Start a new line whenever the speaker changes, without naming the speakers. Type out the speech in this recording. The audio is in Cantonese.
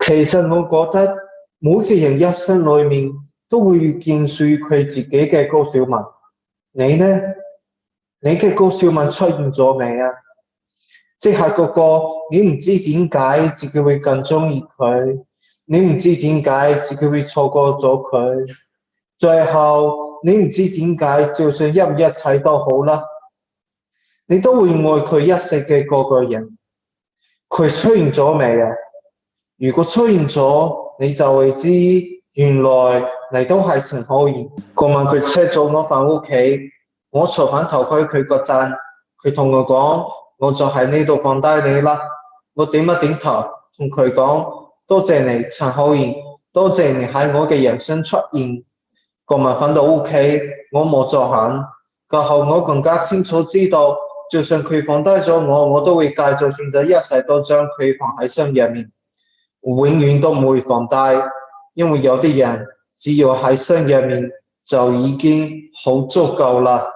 其實我覺得每個人一生裏面都會遇見屬於佢自己嘅高小文。你呢？你嘅高小文出現咗未啊？即係嗰個你唔知點解自己會更鍾意佢，你唔知點解自己會錯過咗佢，最後你唔知點解就算一切都好啦，你都會愛佢一世嘅嗰個人。佢出現咗未啊？如果出現咗，你就會知原來你都係陳浩然。嗰晚佢車咗我返屋企，我坐返頭盔佢嗰陣，佢同我講，我就喺呢度放低你啦。我點一點頭，同佢講，多謝你陳浩然，多謝你喺我嘅人生出現。嗰晚返到屋企，我冇作狠。過後我更加清楚知道，就算佢放低咗我，我都會繼續選擇一世都將佢放喺心入面，永遠都唔會放低。因為有啲人只要喺心入面就已經好足夠啦。